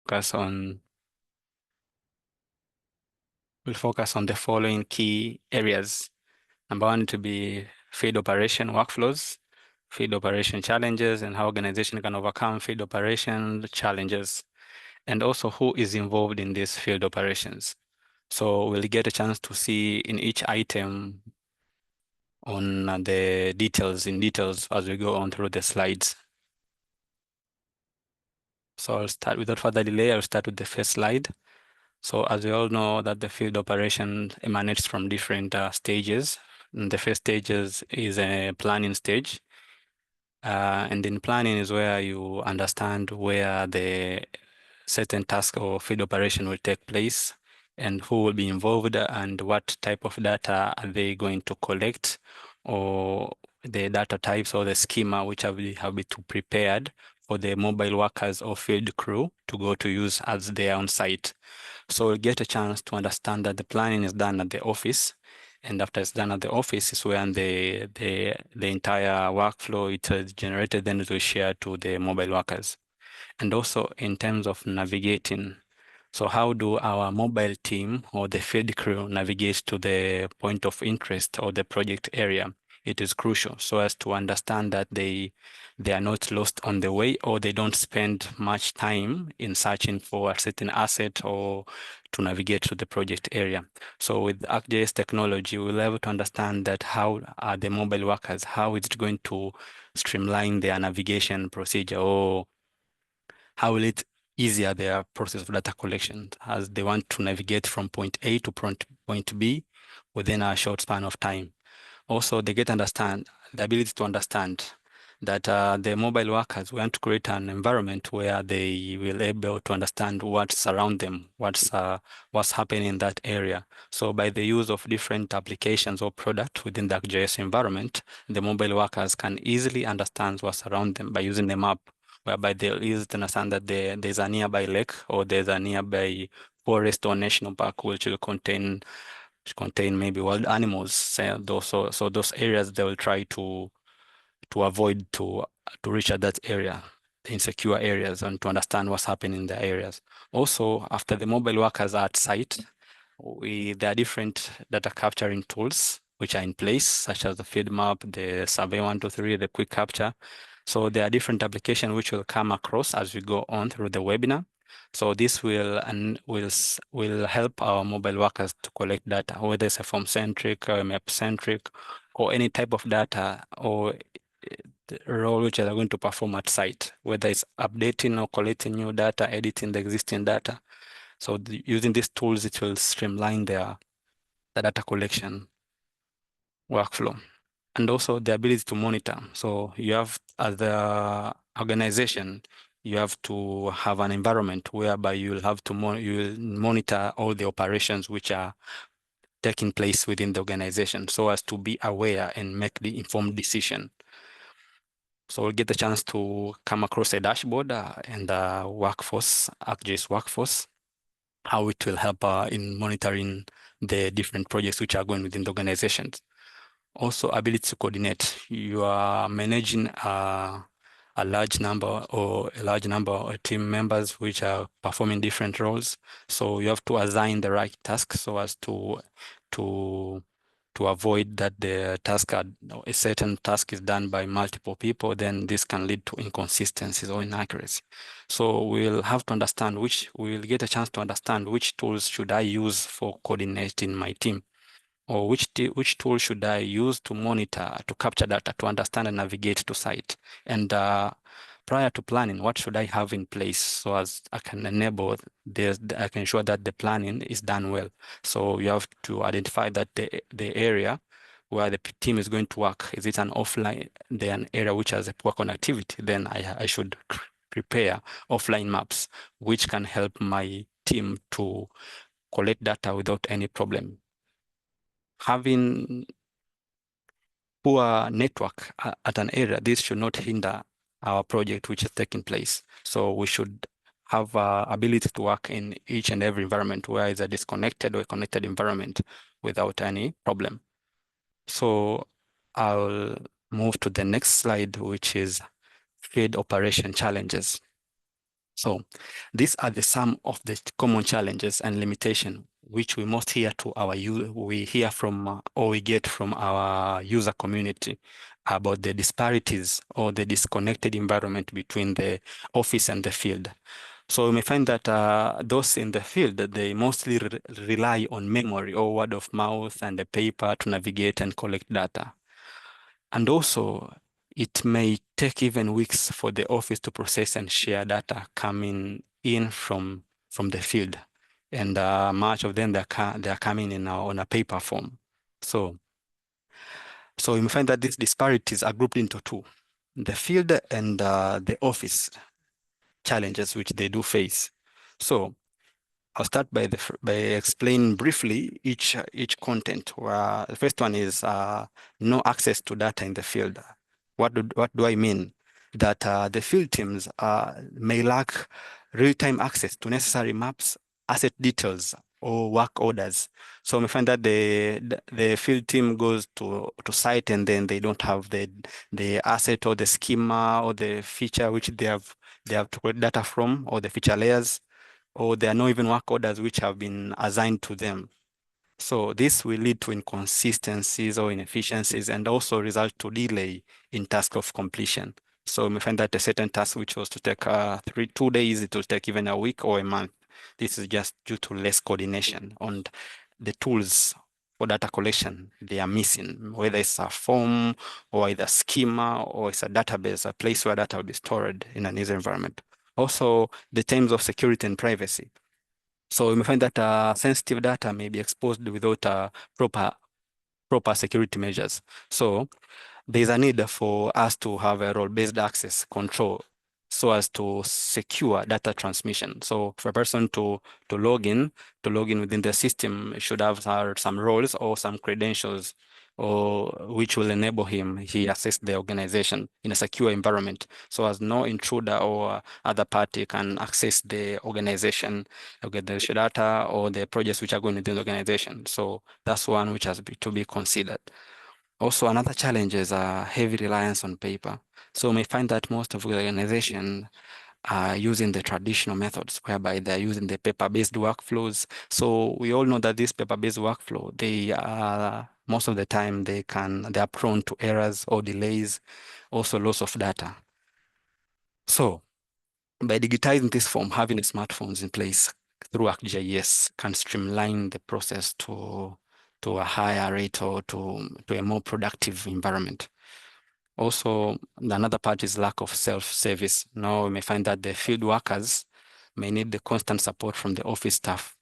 focus on the following key areas. Number one to be field operation workflows, field operation challenges, and how organization can overcome field operation challenges, and also who is involved in these field operations. So we'll get a chance to see in each item on the details as we go on through the slides. So I'll start without further delay. I'll start with the first slide. So as we all know that the field operation emanates from different stages. And the first stage is a planning stage. And in planning is where you understand where the certain task or field operation will take place and who will be involved and what type of data are they going to collect, or the data types or the schema which have been prepared for the mobile workers or field crew to go to use as they are on site. So we'll get a chance to understand that the planning is done at the office, and after it's done at the office is when the entire workflow it is generated, then it will share to the mobile workers. And also in terms of navigating, so how do our mobile team or the field crew navigate to the point of interest or the project area? It is crucial so as to understand that they are not lost on the way, or they don't spend much time in searching for a certain asset or to navigate to the project area. So with ArcGIS technology, we'll be able to understand that how are the mobile workers, how is it going to streamline their navigation procedure, or how will it easier their process of data collection as they want to navigate from point A to point B within a short span of time. Also, they get the ability to understand that the mobile workers want to create an environment where they will able to understand what's around them, what's happening in that area. So by the use of different applications or products within the ArcGIS environment, the mobile workers can easily understand what's around them by using the map, whereby they'll easily understand that there's a nearby lake or there's a nearby forest or national park which will contain maybe wild animals. So those areas they will try to avoid to reach at that area, the insecure areas, and to understand what's happening in the areas. Also, after the mobile workers are at site, there are different data capturing tools which are in place, such as the field map, the survey 123, the quick capture. So there are different applications which will come across as we go on through the webinar. So this will help our mobile workers to collect data, whether it's a form-centric, map-centric, or any type of data or the role which they are going to perform at site, whether it's updating or collecting new data, editing the existing data. So using these tools, it will streamline the data collection workflow. And also the ability to monitor. So you have, as the organization, you have to have an environment whereby you'll have to monitor all the operations which are taking place within the organization, so as to be aware and make the informed decision. So we'll get the chance to come across a dashboard and the workforce, ArcGIS workforce, how it will help in monitoring the different projects which are going within the organizations. Also, ability to coordinate. You are managing a large number of team members which are performing different roles. So you have to assign the right tasks so as to avoid that a certain task is done by multiple people, then this can lead to inconsistencies or inaccuracy. So we'll get a chance to understand which tools should I use for coordinating my team, or which tool should I use to monitor, to capture data, to understand and navigate to site. And prior to planning, what should I have in place so as I can enable this, I can ensure that the planning is done well. So you have to identify that the area where the team is going to work, is it an offline, an area which has a poor connectivity, then I should prepare offline maps, which can help my team to collect data without any problem. Having poor network at an area, this should not hinder our project which is taking place. So we should have ability to work in each and every environment, where it's a disconnected or a connected environment without any problem. So I'll move to the next slide, which is field operation challenges. So these are the sum of the common challenges and limitation which we must hear to we hear from or we get from our user community about the disparities or the disconnected environment between the office and the field. So we may find that those in the field, they mostly rely on memory or word of mouth and the paper to navigate and collect data. And also, it may take even weeks for the office to process and share data coming in from the field. And much of them, they're coming in on a paper form. So you may find that these disparities are grouped into two, the field and the office challenges which they do face. So I'll start by explaining briefly each content. Where the first one is no access to data in the field. What do I mean? That the field teams may lack real-time access to necessary maps, asset details, or work orders. So we find that the field team goes to site and then they don't have the asset or the schema or the feature which they have to collect data from, or the feature layers, or there are no even work orders which have been assigned to them. So this will lead to inconsistencies or inefficiencies and also result to delay in task of completion. So we find that a certain task which was to take 2 days, it will take even a week or a month. This is just due to less coordination on the tools for data collection. They are missing, whether it's a form or either schema or it's a database, a place where data will be stored in an user environment. Also, the terms of security and privacy. So you may find that sensitive data may be exposed without proper security measures. So there's a need for us to have a role-based access control so as to secure data transmission. So for a person to log in within the system, should have some roles or some credentials, or which will enable he access the organization in a secure environment, so as no intruder or other party can access the organization data or the projects which are going within the organization. So that's one which has to be considered. Also, another challenge is a heavy reliance on paper. So we may find that most of the organizations are using the traditional methods, whereby they're using the paper-based workflows. So we all know that this paper-based workflow, they are most of the time they are prone to errors or delays, also loss of data. So by digitizing this form, having smartphones in place through ArcGIS can streamline the process to a higher rate or to a more productive environment. Also, another part is lack of self-service. Now we may find that the field workers may need the constant support from the office staff.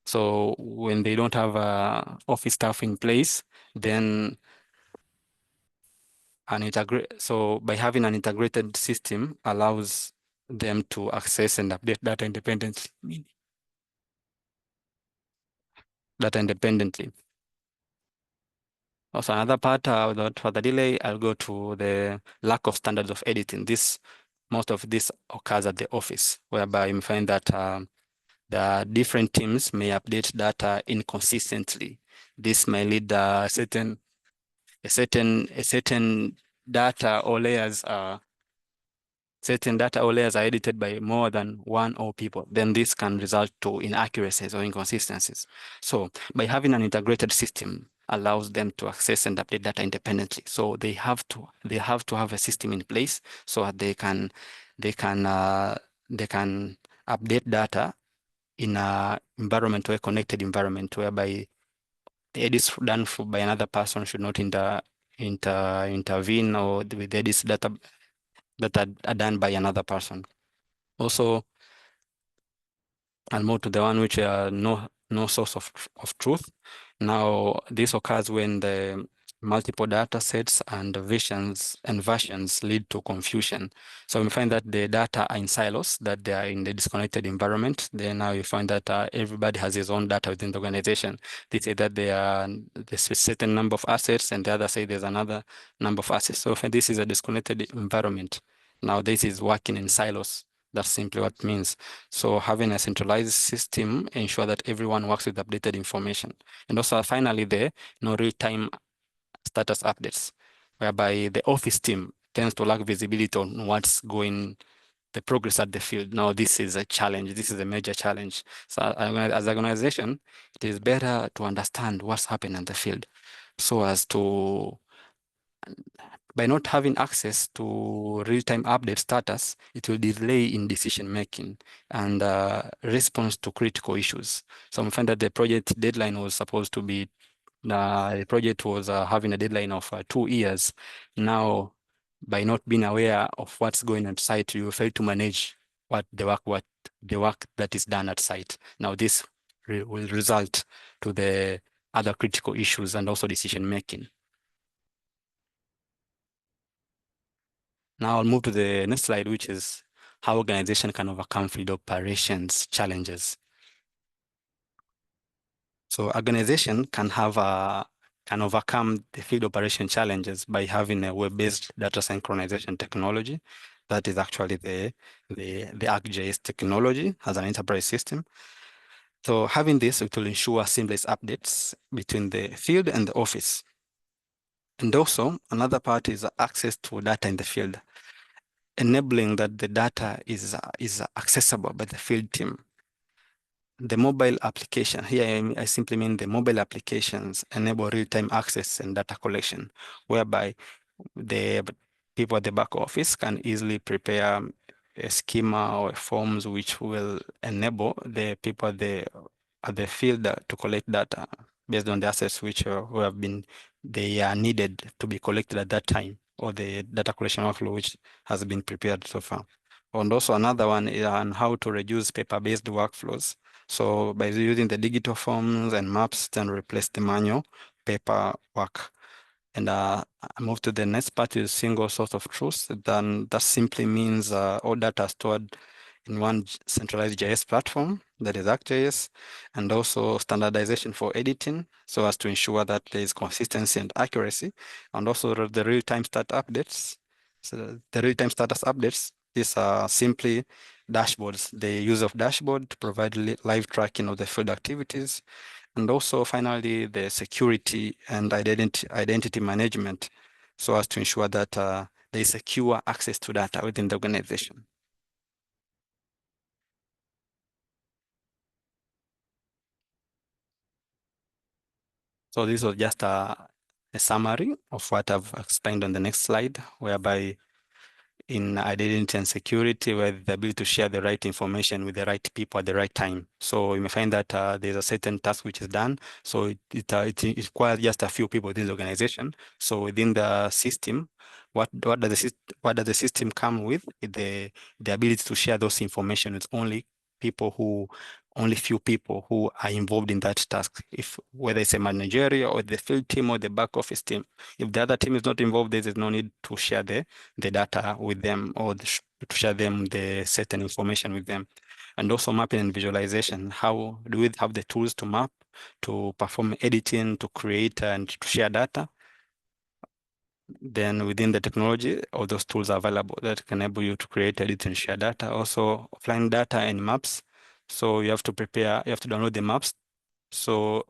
So when they don't have office staff in place, then so by having an integrated system allows them to access and update data independently. Also, another part, without further delay, I'll go to the lack of standards of editing. Most of this occurs at the office, whereby you find that the different teams may update data inconsistently. This may lead a certain data or layers are edited by more than one or people, then this can result to inaccuracies or inconsistencies. So by having an integrated system allows them to access and update data independently. So they have to have a system in place so that they can update data in a environment or a connected environment, whereby the edits done by another person should not intervene, or with the edits data that are done by another person. Also, I'll move to the one which no source of truth. Now, this occurs when the multiple data sets and versions lead to confusion. So we find that the data are in silos, that they are in the disconnected environment. Then now you find that everybody has his own data within the organization. They say that there's a certain number of assets, and the other say there's another number of assets. So this is a disconnected environment. Now this is working in silos. That's simply what it means. So having a centralized system ensure that everyone works with updated information. And also finally there, no real-time status updates, whereby the office team tends to lack visibility on what's going the progress at the field. Now, this is a challenge. This is a major challenge. So as an organization, it is better to understand what's happening in the field so as to, by not having access to real-time update status, it will delay in decision-making and response to critical issues. So we find that the project deadline was supposed to be, the project was having a deadline of 2 years. Now, by not being aware of what's going on site, you fail to manage what the work that is done at site. Now, this will result to the other critical issues and also decision-making. Now I'll move to the next slide, which is how organization can overcome field operations challenges. So organization can overcome the field operation challenges by having a web-based data synchronization technology. That is actually the ArcGIS technology as an enterprise system. So having this, it will ensure seamless updates between the field and the office. And also another part is access to data in the field, enabling that the data is accessible by the field team. The mobile application, here I simply mean the mobile applications enable real-time access and data collection, whereby the people at the back office can easily prepare a schema or forms which will enable the people at the field to collect data based on the assets which they are needed to be collected at that time, or the data collection workflow which has been prepared so far. And also another one is on how to reduce paper-based workflows. So by using the digital forms and maps, then replace the manual paperwork. And I move to the next part is single source of truth. Then that simply means all data stored in one centralized GIS platform, that is ArcGIS, and also standardization for editing, so as to ensure that there is consistency and accuracy, and also the real-time status updates. So the real-time status updates, these are simply dashboards, the use of dashboard to provide live tracking of the field activities. And also finally, the security and identity management, so as to ensure that there is secure access to data within the organization. So this was just a summary of what I've explained on the next slide, whereby in identity and security, where the ability to share the right information with the right people at the right time. So you may find that there's a certain task which is done. So it requires just a few people within the organization. So within the system, what does the system come with? The ability to share those information with only few people who are involved in that task, if whether it's a managerial or the field team or the back office team. If the other team is not involved, there's no need to share the data with them, or to share them the certain information with them. And also mapping and visualization. How do we have the tools to map, to perform editing, to create and to share data? Then within the technology, all those tools are available that can enable you to create, edit, and share data. Also offline data and maps. So you have to download the maps so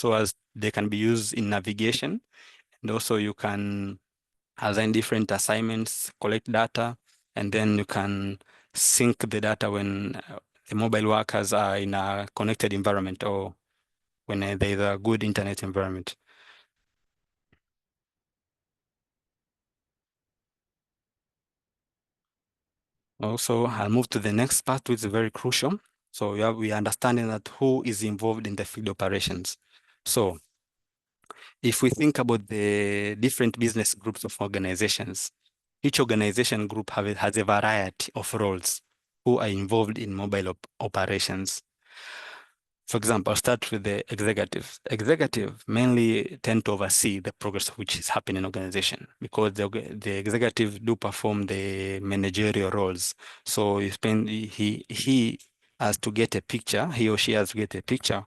as they can be used in navigation. And also you can assign different assignments, collect data, and then you can sync the data when the mobile workers are in a connected environment, or when there is a good internet environment. Also, I'll move to the next part, which is very crucial. So we are understanding that who is involved in the field operations. So if we think about the different business groups of organizations, each organization group has a variety of roles who are involved in mobile operations. For example, I'll start with the executives. Executive mainly tend to oversee the progress which is happening in organization, because the executive do perform the managerial roles. So he has to get a picture, he or she has to get a picture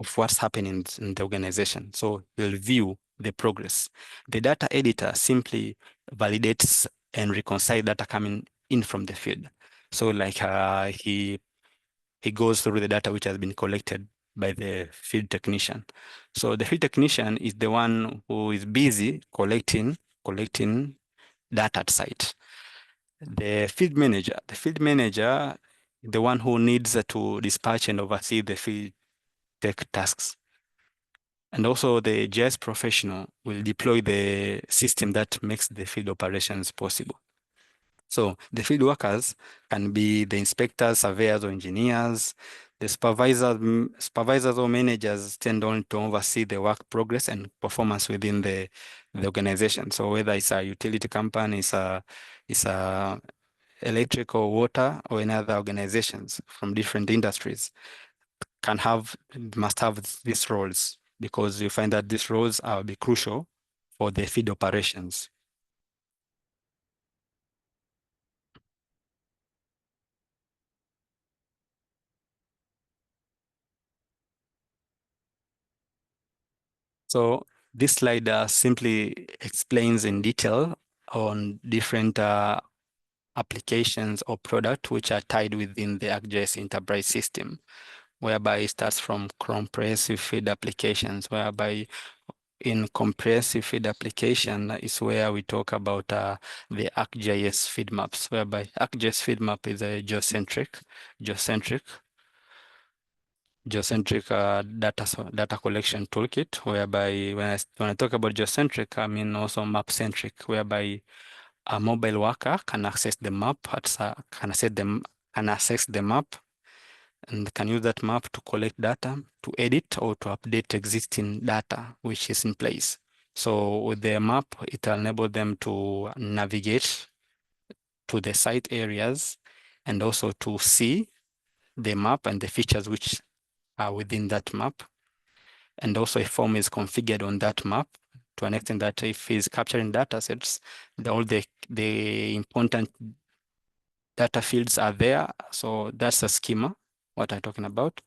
of what's happening in the organization. So he'll view the progress. The data editor simply validates and reconciles data coming in from the field. So like he goes through the data which has been collected by the field technician. So the field technician is the one who is busy collecting data at site. The field manager, the one who needs to dispatch and oversee the field tech tasks. And also the GIS professional will deploy the system that makes the field operations possible. So the field workers can be the inspectors, surveyors, or engineers. The supervisors or managers tend on to oversee the work progress and performance within the organization. So whether it's a utility company, it's a electrical, water, or any other organizations from different industries must have these roles, because you find that these roles are be crucial for the field operations. So this slide simply explains in detail on different applications or product which are tied within the ArcGIS enterprise system, whereby it starts from comprehensive feed applications, whereby in comprehensive feed application is where we talk about the ArcGIS feed maps, whereby ArcGIS feed map is a geocentric data collection toolkit, whereby when I talk about geocentric, I mean also map centric, whereby a mobile worker can access the map, can access the map and can use that map to collect data, to edit or to update existing data which is in place. So with the map, it will enable them to navigate to the site areas and also to see the map and the features which are within that map. And also a form is configured on that map to an extent that if it's capturing data sets, all the important data fields are there. So that's a schema, what I'm talking about.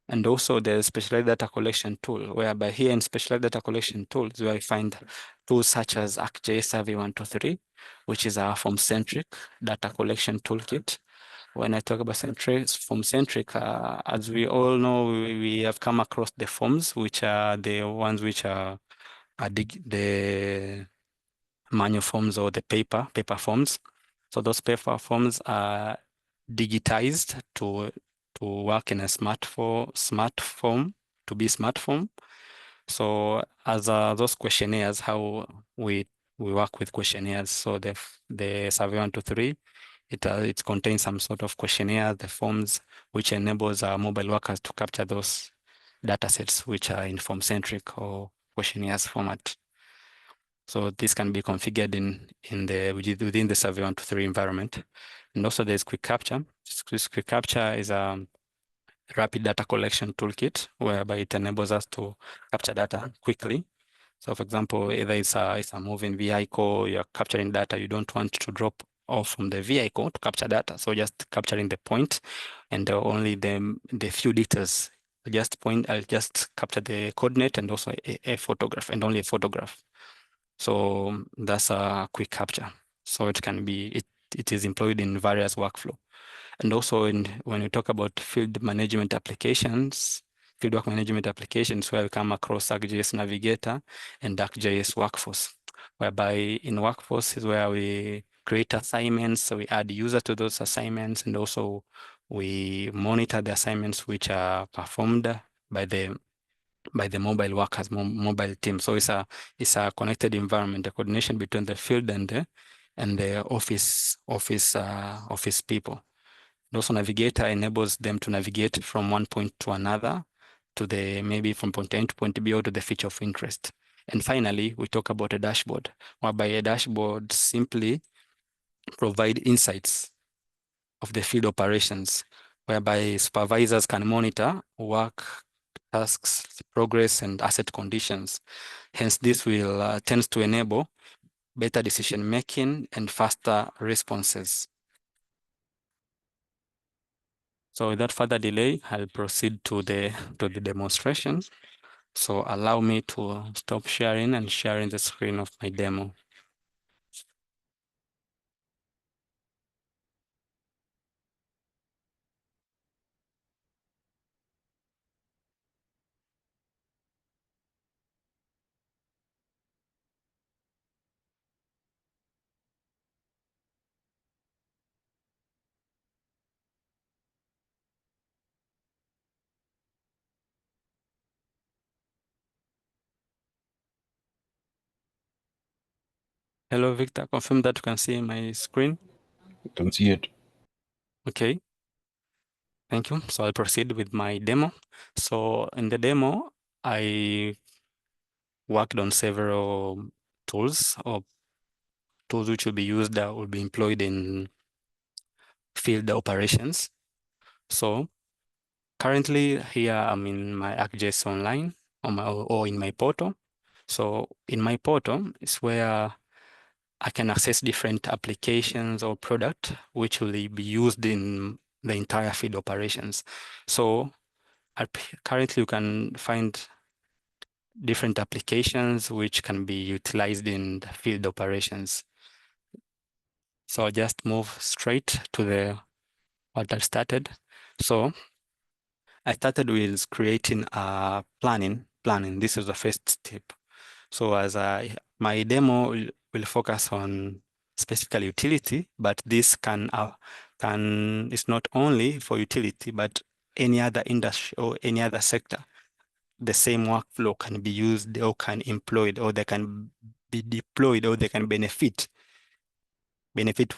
And also the specialized data collection tool, whereby here in specialized data collection tools, where I find tools such as ArcGIS Survey 123, which is our form-centric data collection toolkit. When I talk about form-centric, as we all know, we have come across the forms, which are the ones which are the manual forms or the paper forms. So those paper forms are digitized to work in a smart form, to be smart form. So as those questionnaires, how we work with questionnaires. So the survey 123, it contains some sort of questionnaire, the forms, which enables our mobile workers to capture those data sets which are in form centric or questionnaires format. So this can be configured within the survey 123 environment. And also there's quick capture. Quick capture is a rapid data collection toolkit, whereby it enables us to capture data quickly. So for example, either it's a moving vehicle, you're capturing data, you don't want to drop off from the vehicle to capture data. So just capturing the point and only the few details. I'll just capture the coordinate and also a photograph, and only a photograph. So that's a quick capture. So it is employed in various workflow. And also when we talk about fieldwork management applications, where we come across ArcGIS Navigator and ArcGIS Workforce, whereby in Workforce is where we create assignments, so we add users to those assignments, and also we monitor the assignments which are performed by the mobile workers, mobile team. So it's a connected environment, a coordination between the field and the office people. And also Navigator enables them to navigate from one point to another, maybe from point A to point B, or to the feature of interest. And finally, we talk about a dashboard, whereby a dashboard simply provide insights of the field operations, whereby supervisors can monitor work, tasks, progress, and asset conditions. Hence, this will tends to enable better decision making and faster responses. So without further delay, I'll proceed to the demonstration. So allow me to stop sharing and sharing the screen of my demo. Hello, Victor. Confirm that you can see my screen. I can see it. Okay. Thank you. So I'll proceed with my demo. So in the demo, I worked on several tools or tools which will be used that will be employed in field operations. So currently here I'm in my ArcGIS online or in my portal. So in my portal is where I can access different applications or product which will be used in the entire field operations. So currently you can find different applications which can be utilized in the field operations. So I'll just move straight to the what I started. So I started with creating a planning. This is the first step. So my demo will focus on specifically utility, but this it's not only for utility, but any other industry or any other sector. The same workflow can be used or can employed or they can be deployed or they can benefit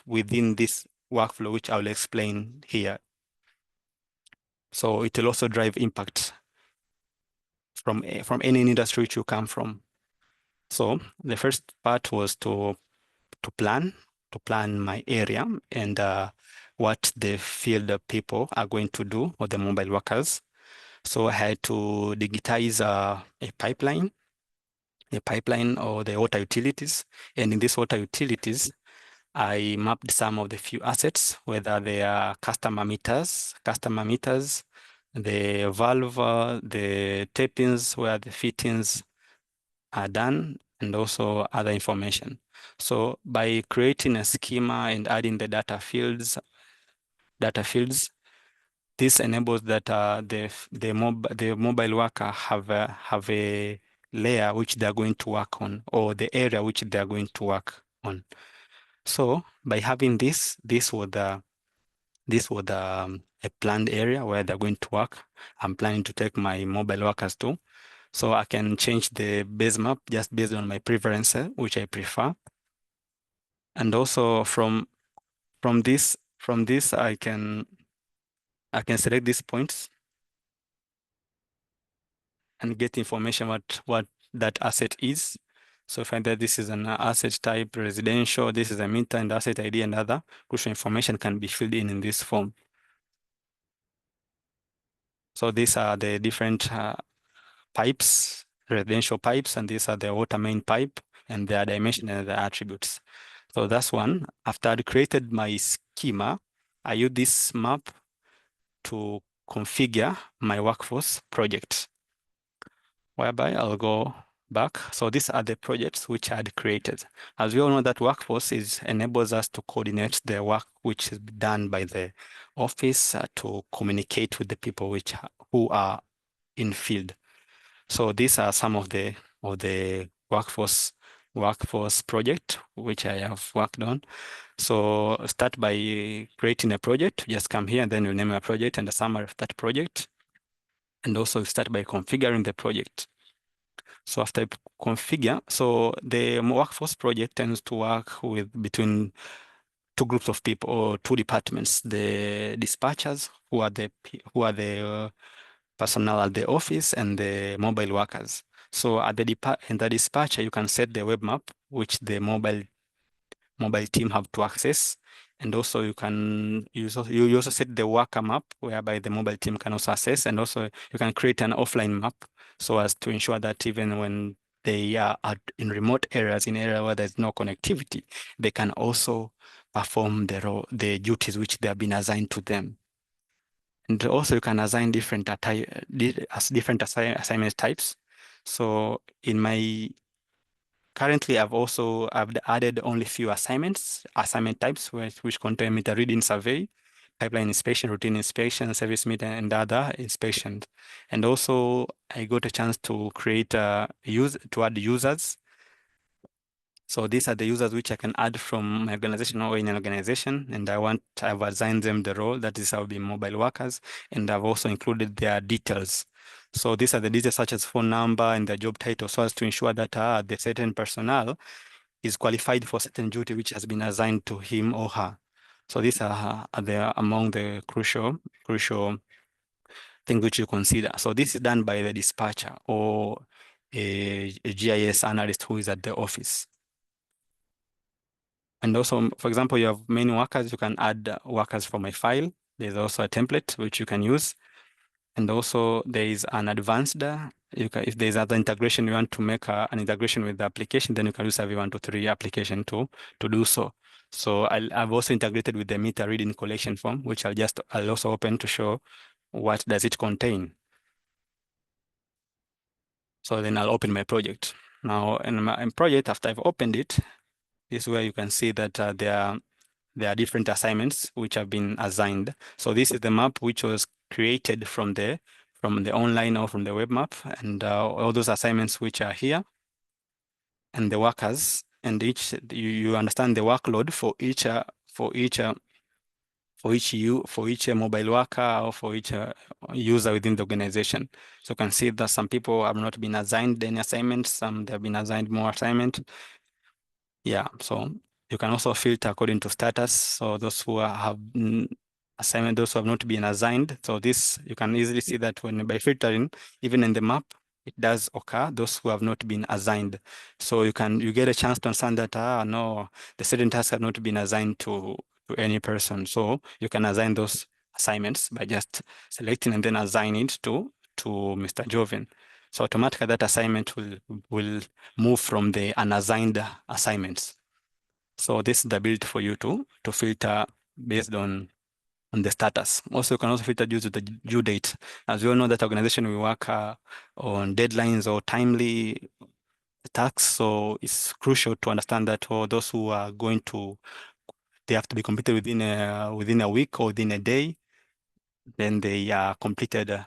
within this workflow, which I will explain here. So it will also drive impact from any industry which you come from. So the first part was to plan my area and what the field people are going to do or the mobile workers. So I had to digitize a pipeline or the water utilities. And in these water utilities, I mapped some of the few assets, whether they are customer meters, the valve, the tapings where the fittings are done, and also other information. So by creating a schema and adding the data fields, this enables that the mobile worker have a layer which they are going to work on, or the area which they are going to work on. So by having this was a planned area where they're going to work. I'm planning to take my mobile workers to. So I can change the base map just based on my preference, which I prefer. And also from this I can select these points and get information what that asset is. So find that this is an asset type, residential, this is a meter and asset ID and other crucial information can be filled in this form. So these are the different pipes, residential pipes, and these are the water main pipe and their dimension and their attributes. So that's one. After I created my schema, I use this map to configure my workforce project, whereby I'll go back. So these are the projects which I had created. As we all know that workforce enables us to coordinate the work which is done by the office to communicate with the people who are in field. So these are some of the workforce project which I have worked on. So start by creating a project. Just come here and then you name a project and a summary of that project. And also start by configuring the project. So after I configure, so the workforce project tends to work with between two groups of people or two departments: the dispatchers, who are the personnel at the office, and the mobile workers. So at in the dispatcher, you can set the web map which the mobile team have to access. And also you also set the worker map whereby the mobile team can also access, and also you can create an offline map so as to ensure that even when they are in remote areas, in area where there's no connectivity, they can also perform the duties which they have been assigned to them. And also you can assign different assignment types. So in my currently, I've added only few assignment types which contain meter reading survey, pipeline inspection, routine inspection, service meter, and other inspections. And also, I got a chance to create add users. So these are the users which I can add from my organization or in an organization, and I've assigned them the role, that is, I'll be mobile workers, and I've also included their details. So these are the details such as phone number and the job title, so as to ensure that the certain personnel is qualified for certain duty which has been assigned to him or her. So these are among the crucial things which you consider. So this is done by the dispatcher or a GIS analyst who is at the office. And also, for example, you have many workers, you can add workers from a file. There's also a template which you can use. And also there is an advanced, if there's other integration, you want to make an integration with the application, then you can use a V123 application to do so. So I've also integrated with the meter reading collection form, which I'll also open to show what does it contain. So then I'll open my project. Now in my project, after I've opened it, this is where you can see that there are different assignments which have been assigned. So this is the map which was created from the online or from the web map, and all those assignments which are here, and the workers, and you understand the workload for each mobile worker or for each user within the organization. So you can see that some people have not been assigned any assignments, some they have been assigned more assignment. Yeah, so you can also filter according to status. So those who have assignment, those who have not been assigned. So this, you can easily see that when by filtering, even in the map, it does occur, those who have not been assigned. So you get a chance to understand that, no, the certain tasks have not been assigned to any person. So you can assign those assignments by just selecting and then assign it to Mr. Joven. So automatically that assignment will move from the unassigned assignments. So this is the ability for you to filter based on the status. Also, you can also filter due to the due date. As we all know, that organization we work on deadlines or timely tasks. So it's crucial to understand that those who are going to, they have to be completed within a week or within a day, then they are completed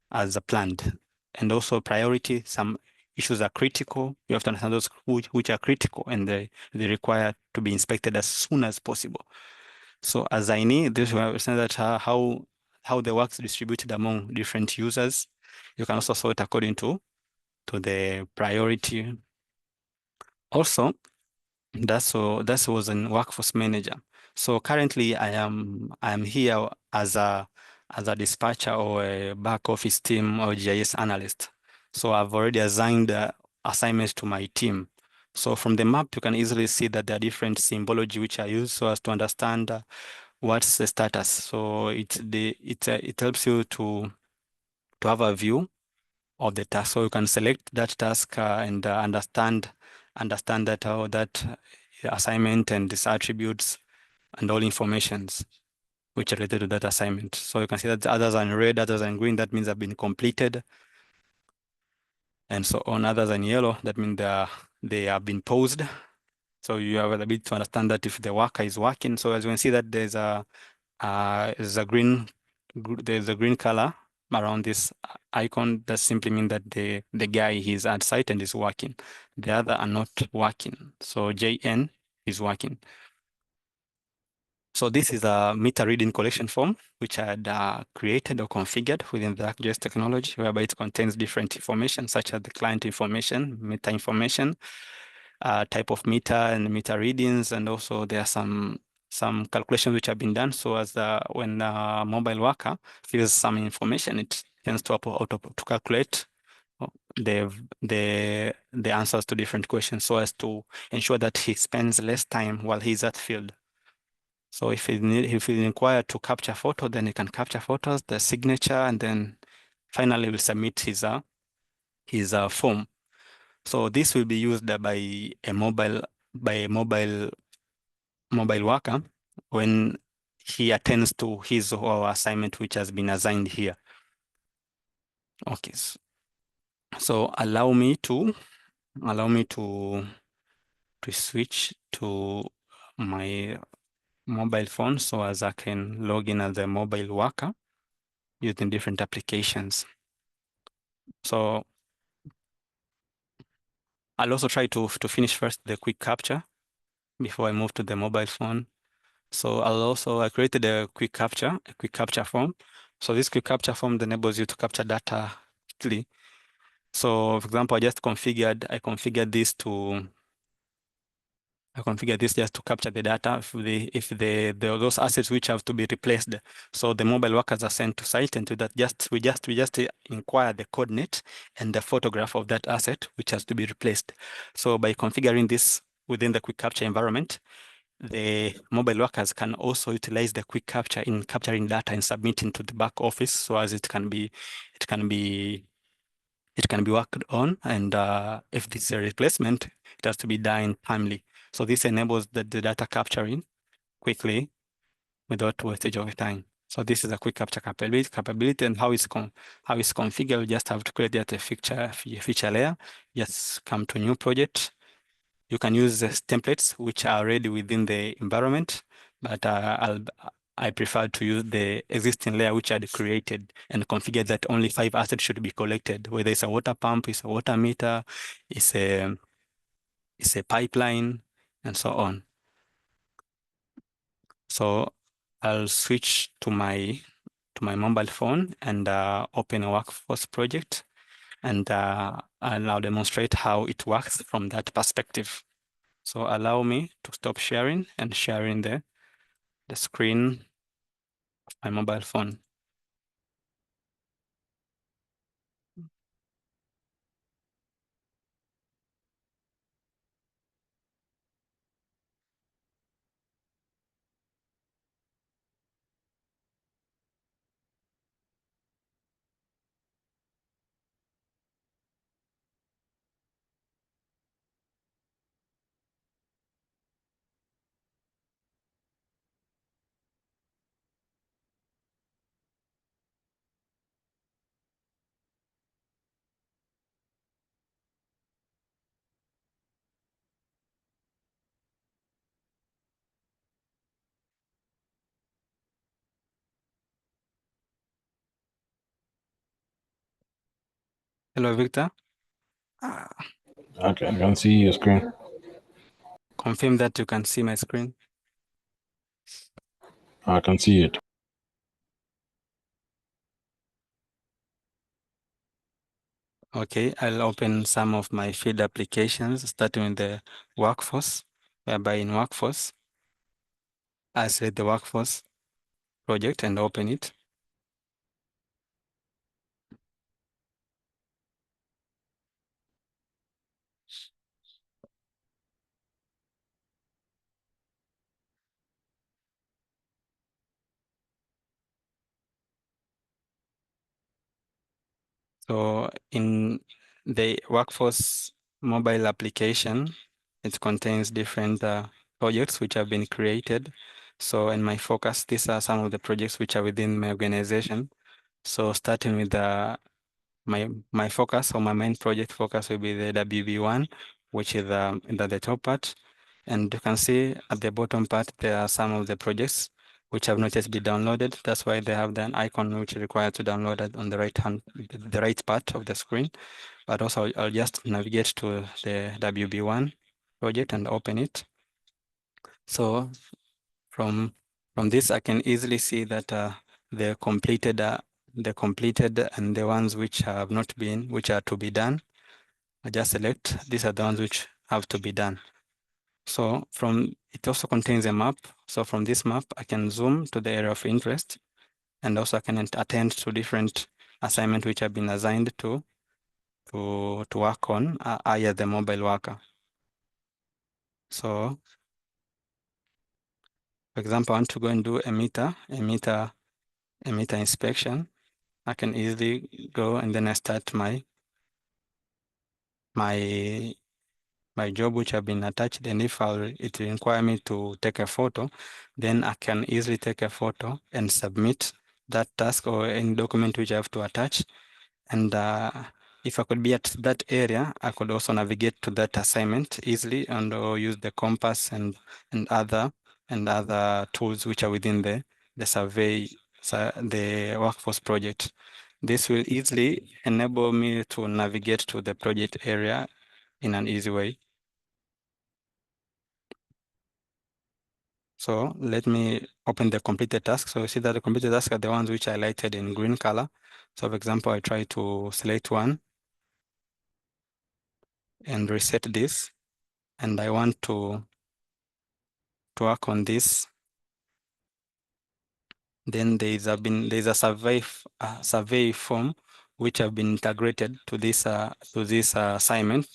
as planned. And also priority, some issues are critical. You have to understand those which are critical and they require to be inspected as soon as possible. So as I need, this will understand that how the work is distributed among different users. You can also sort according to the priority. Also, that was in workforce manager. So currently I am here as a dispatcher or a back office team or GIS analyst. So I've already assigned assignments to my team. So from the map, you can easily see that there are different symbology which are used so as to understand what's the status. So it helps you to have a view of the task. So you can select that task and understand that how that assignment and its attributes and all informations which are related to that assignment. So you can see that others are in red, others are in green, that means have been completed. And so on, others are in yellow, that means they have been paused. So you have the ability to understand that if the worker is working. So as you can see that there's a green color around this icon. That simply means that the guy is at site and is working. The other are not working. So JN is working. So this is a meter reading collection form, which I had created or configured within the ArcGIS technology, whereby it contains different information, such as the client information, meter information, type of meter and meter readings, and also there are some calculations which have been done. So as when a mobile worker fills some information, it tends to calculate the answers to different questions, so as to ensure that he spends less time while he's at field. So if he's required to capture photo, then he can capture photos, the signature, and then finally will submit his form. So this will be used by a mobile worker when he attends to his or her assignment which has been assigned here. Okay, so allow me to switch to my mobile phone so as I can log in as a mobile worker using different applications. So I'll also try to finish first the quick capture before I move to the mobile phone. So I created a quick capture form. So this quick capture form enables you to capture data quickly. So for example, I configured this to I configure this just to capture the data if those assets which have to be replaced. So the mobile workers are sent to site, and to that we just inquire the coordinate and the photograph of that asset which has to be replaced. So by configuring this within the quick capture environment, the mobile workers can also utilize the quick capture in capturing data and submitting to the back office, so as it can be worked on, and if this is a replacement, it has to be done timely. So this enables the data capturing quickly without wastage of time. So this is a quick capture capability, and how it's configured. You just have to create that feature layer. Just come to new project. You can use the templates which are already within the environment, but I prefer to use the existing layer which I had created and configure that only 5 assets should be collected, whether it's a water pump, it's a water meter, it's a pipeline, and so on. So I'll switch to my mobile phone and open a workforce project, and I'll demonstrate how it works from that perspective. So allow me to stop sharing and sharing the screen of my mobile phone. Hello, Victor. Okay, I can see your screen. Confirm that you can see my screen. I can see it. Okay, I'll open some of my field applications, starting with the workforce, whereby in workforce, I select the workforce project and open it. So in the workforce mobile application, it contains different projects which have been created. So in my focus, these are some of the projects which are within my organization. So starting with my focus, or my main project focus, will be the WB1, which is the top part. And you can see at the bottom part, there are some of the projects which have not yet been downloaded. That's why they have an icon which is required to download it on the right part of the screen. But also I'll just navigate to the WB1 project and open it. So from this, I can easily see that the completed and the ones which have not been, which are to be done. I just select, these are the ones which have to be done. So it also contains a map. So from this map, I can zoom to the area of interest, and also I can attend to different assignments which have been assigned to work on I as the mobile worker. So for example, I want to go and do a meter inspection. I can easily go and then I start my job which have been attached, and if it require me to take a photo, then I can easily take a photo and submit that task or any document which I have to attach. And if I could be at that area, I could also navigate to that assignment easily and use the compass and other tools which are within the survey, the workforce project. This will easily enable me to navigate to the project area in an easy way. So let me open the completed task. So you see that the completed tasks are the ones which I highlighted in green color. So for example, I try to select one and reset this, and I want to to work on this. Then there's a survey form which have been integrated to this assignment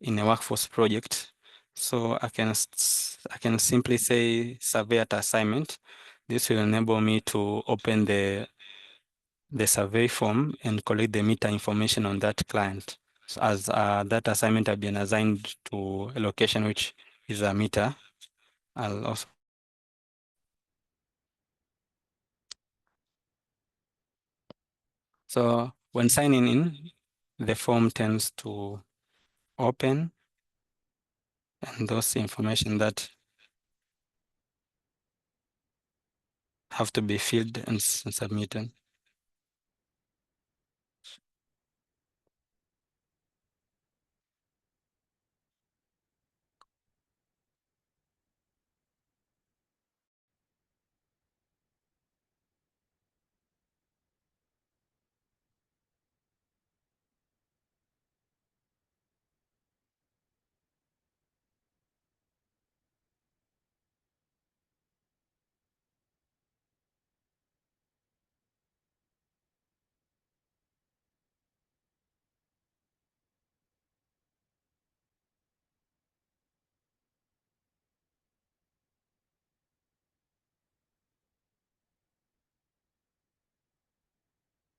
in a workforce project. So I can simply say survey at assignment. This will enable me to open the survey form and collect the meter information on that client. So as that assignment have been assigned to a location which is a meter, I'll also so when signing in, the form tends to open, and those information that have to be filled and submitted.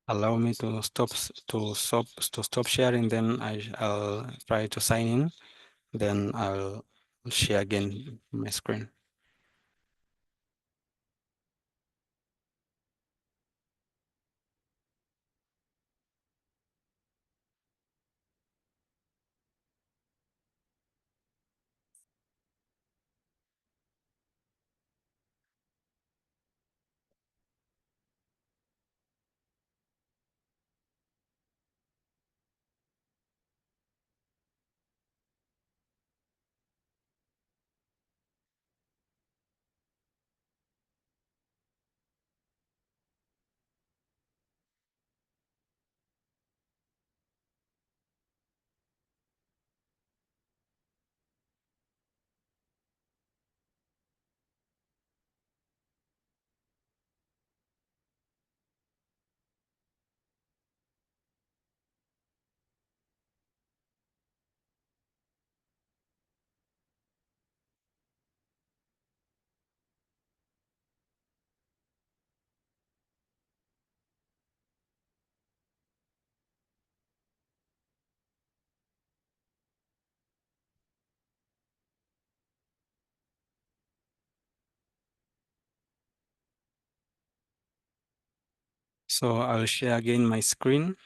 Allow me to stop sharing, then I'll try to sign in, then I'll share again my screen. So I'll share again my screen.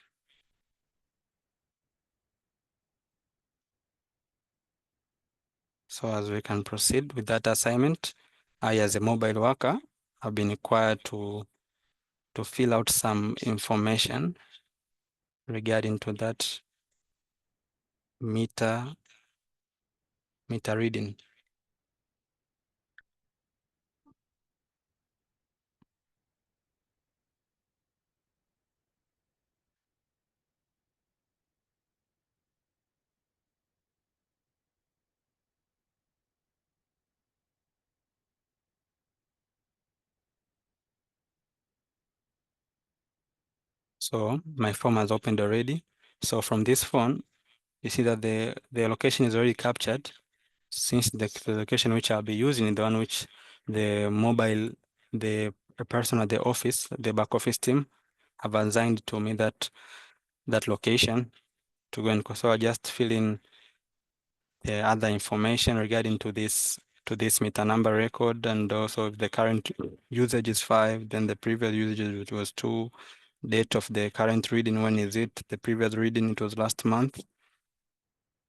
So as we can proceed with that assignment, I, as a mobile worker, have been required to fill out some information regarding to that meter reading. So my form has opened already. So from this phone, you see that the location is already captured, since the location which I'll be using is the one which the person at the office, the back office team, have assigned to me that location to go and so I just fill in the other information regarding to this meter number record, and also if the current usage is 5, then the previous usage which was 2, date of the current reading, when is it, the previous reading it was last month,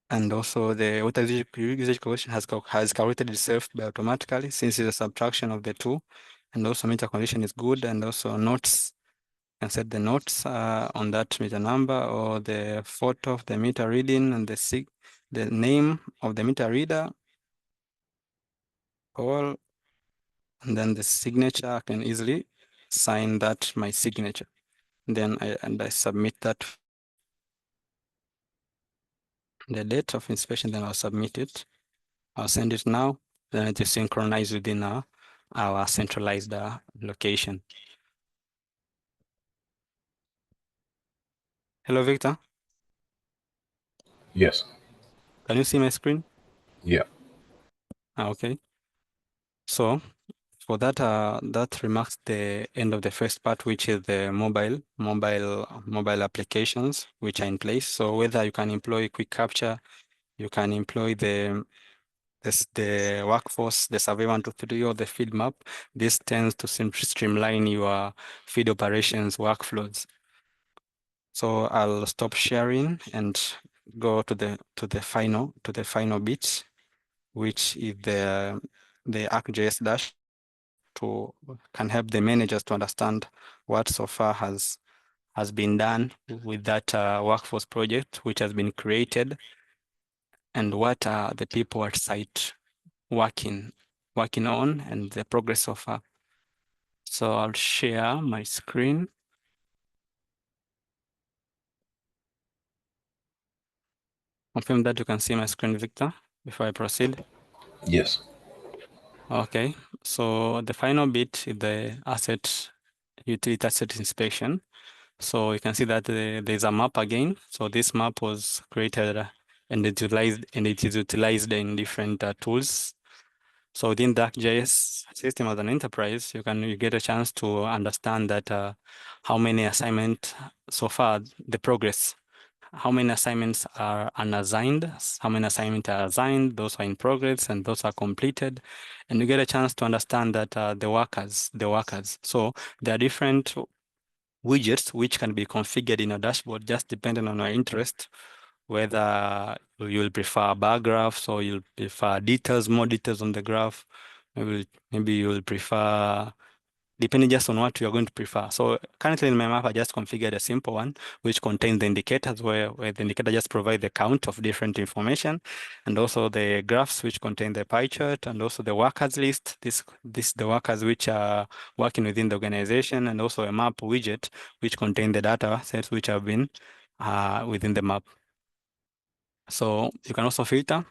and also the water usage calculation has calculated itself by automatically since it's a subtraction of the two, and also meter condition is good, and also notes, and set the notes on that meter number or the photo of the meter reading and the name of the meter reader, all, and then the signature. I can easily sign that, my signature. Then I submit that, the date of inspection, then I'll submit it. I'll send it now. then it is synchronized within our centralized location. Hello, Victor. Yes. Can you see my screen? Yeah. Okay. So for that, that remarks the end of the first part, which is the mobile applications which are in place. So whether you can employ quick capture, you can employ the workforce, the survey 123 or the field map. This tends to streamline your field operations workflows. So I'll stop sharing and go to the final bit, which is the ArcGIS dash can help the managers to understand what so far has been done with that workforce project which has been created, and what are the people at site working on, and the progress so far. So I'll share my screen. Confirm that you can see my screen, Victor, before I proceed. Yes. Okay, so the final bit is the utility asset inspection. So you can see that there's a map again. So this map was created and it is utilized in different tools. So within the ArcGIS system as an enterprise, you get a chance to understand that how many assignments so far, the progress, how many assignments are unassigned, how many assignments are assigned, those are in progress, and those are completed. And you get a chance to understand that the workers. So there are different widgets which can be configured in a dashboard just depending on your interest, whether you'll prefer bar graphs or you'll prefer more details on the graph. Maybe you'll prefer, depending just on what you're going to prefer. So currently in my map, I just configured a simple one, which contains the indicators where the indicator just provides the count of different information, and also the graphs which contain the pie chart, and also the workers list, the workers which are working within the organization, and also a map widget which contain the data sets which have been within the map. So you can also filter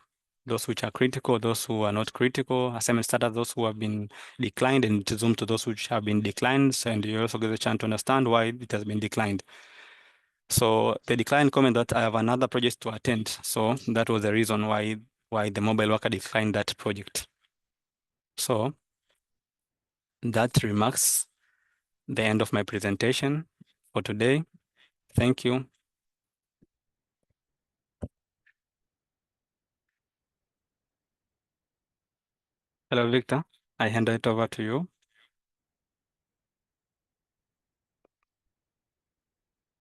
those which are critical, those who are not critical, assignment status, those who have been declined, and to zoom to those which have been declined. And you also get a chance to understand why it has been declined. So the decline comment that I have another project to attend. So that was the reason why the mobile worker declined that project. So that remarks the end of my presentation for today. Thank you. Hello, Victor. I hand it over to you.